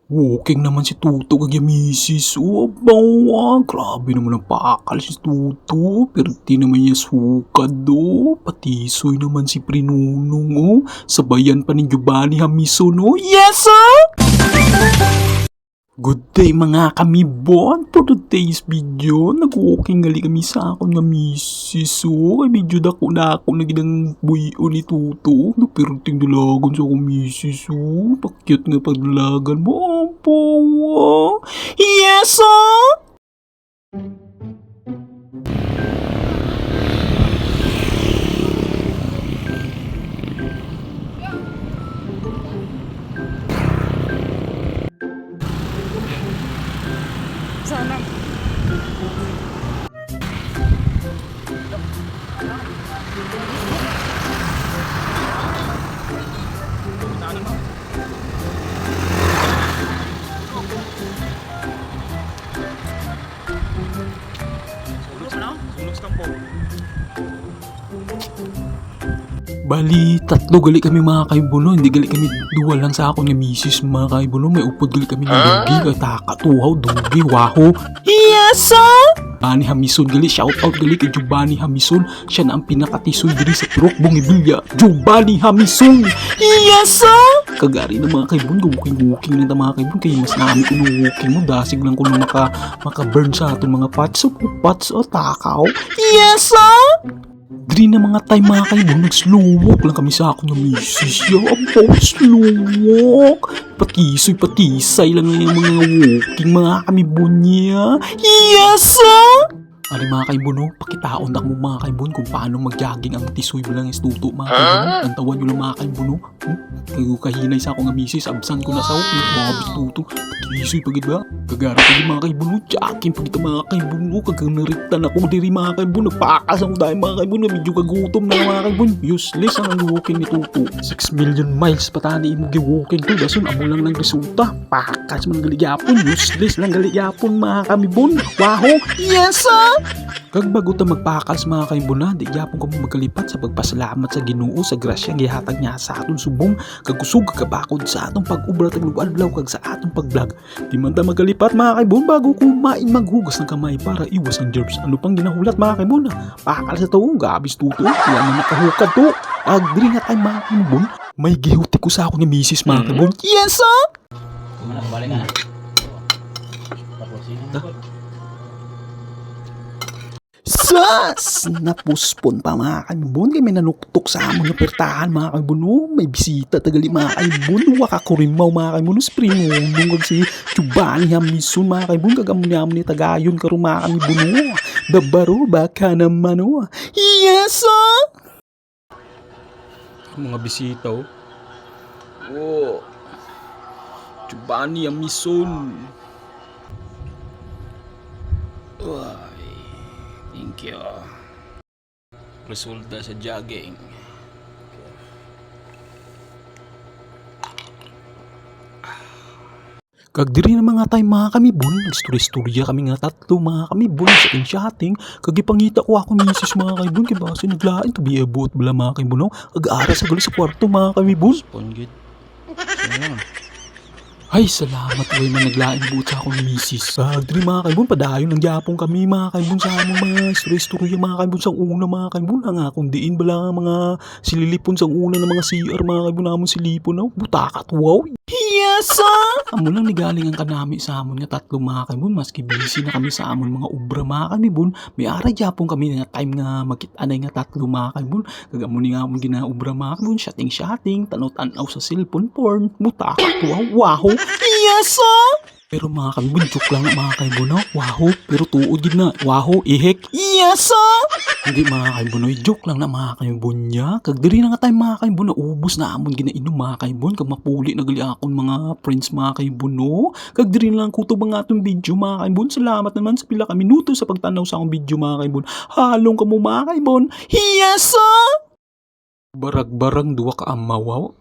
Walking naman si Tuto kag ya misis. Oh, abaw grabe naman ang pakal si Tuto. Pero di naman niya sukad do. Patisoy naman si Prinunong oh. Sabayan pa ni Giovanni Hamison oh. Yes sir! Good day mga kamibon! For today's video, nag-walking gali kami sa akon nga misis o. Kay medyo dako na ako na ginang buyo ni Tuto. Naperting dalagan sa akong misis o. Pakyat nga pagdalagan mo. Ampawa! Yes ah! Sana. Bali, tatlo gali kami mga kaibuno. Hindi gali kami duwa lang sa akon nga misis mga kaibuno. May upod gali kami ng dugi. Kay takatuhaw, dugi, waho. Yes sir! Giovanni Hamison gali, shout out gali kay Giovanni Hamison. Siya na ang pinakatisoy diri sa Turok Bungibilya. Giovanni Hamison! Yes sir! Kagari ng mga kaibon, walking lang mga kaibon. Kaya mas namin walking mo. Dasig lang ko na maka-burn sa aton mga pots. So, pots o takaw. Yes sir! Diri na mga time mga kaibon, nag-slow walk lang kami sa akong misis. Abaw, slow walk. Patisay lang yung mga walking mga kamibon niya. Yes sir! Ano mga kaibon no, pakitaon na mo mga kaibon kung paano mag-jogging ang tisoy mo lang is Tuto mga kaibon. Antawan nyo lang mga kaibon no. Kayo kahinay sa akong misis, absan ko na sa ako. Mabis Tuto, tisoy pagid ba? Kagara pagid mga kaibon no, jogging pagid mga kaibon no. Kagang naritan ako diri mga kaibon, nagpakas ako dahil mga kaibon na medyo kagutom na mga kaibon. Useless ang walking ni Tuto. 6 million miles patani mo gi-walking to. Dason amo lang ng resulta. Pakas man galigapon, useless lang galigapon mga kamibon. Waho, yes sir! Kag bago ta magpakas mga kaimbuna, di yapon ko magkalipat sa pagpasalamat sa Ginoo sa grasya gihatag niya sa aton subong kag kusog kabakod sa atong pag-ubra tag adlaw kag sa atong pag-vlog. Di man ta magkalipat mga kaibon bago kumain maghugas ng kamay para iwas ang germs. Ano pang ginahulat mga kaibon? Pakal sa tuong gabis Tuto. Kaya na nakahukad to. Ag diri nga tay mga kaibon, may gihuti ko sa ako ni misis mga kaibon. Yes sir! Balik na. Sas! Napuspon pa mga kaibon. Kaya may nanuktok sa amon na pertahan mga kaibon. Oh, may bisita tagali mga kaibon. Wakakurimaw mga kaibon. Springong kag si Giovanni Hamison mga kaibon. Kagamuni-amon ni tagayon karon mga kaibon. Oh, dabaro baka naman oh. Yes sir! Mga bisita oh. Oh. Giovanni Hamison. Thank you. Resulta sa jogging. Kag diri na mga time mga kamibon, nagstorya-storya kami nga tatlo mga kamibon sa chatting. Kag ipangita ko ako misis mga kaibon kay base naglain to be about bala mga kaibon. Kag ara sa gali sa kwarto mga kamibon. Spongit. Ay, salamat way man naglaing buot sa akong misis. Diri mga kaibon, padayon ng yapong kami mga kaibon sa among mga istorya mga kaibon sa una mga kaibon. Ang akong diin bala mga sililipon sa una ng mga CR mga kaibon namon silipon. Butakat wow. Yes sir! Amo lang nigaling ang kanami sa amon nga tatlo mga kaibon. Maski busy na kami sa amon mga ubra mga kaibon. May ara yapong kami nga time nga magkit-anay nga tatlo mga kaibon. Kag amo ni nga amon ginaubra mga kaibon. Shooting, tanaw-tanaw sa cellphone porn. Butakat wow. Yes sir! Pero mga kaibon, joke lang na mga kaibon no? Waho, pero tuod yun na. Waho, ihek. Yes sir! Hindi mga kaibon no? Joke lang na mga kaibon niya. Kag diri na nga tayo mga kaibon na ubos na amon ginainom mga kaibon. Kag mapuli na gali akong mga friends mga kaibon no? Kag diri na lang kutob ang atong video mga kaibon. Salamat naman sa pila ka minuto sa pagtanaw sa akong video mga kaibon. Halong ka mo mga kaibon. Yes sir! Barag-barang duwa ka amawaw.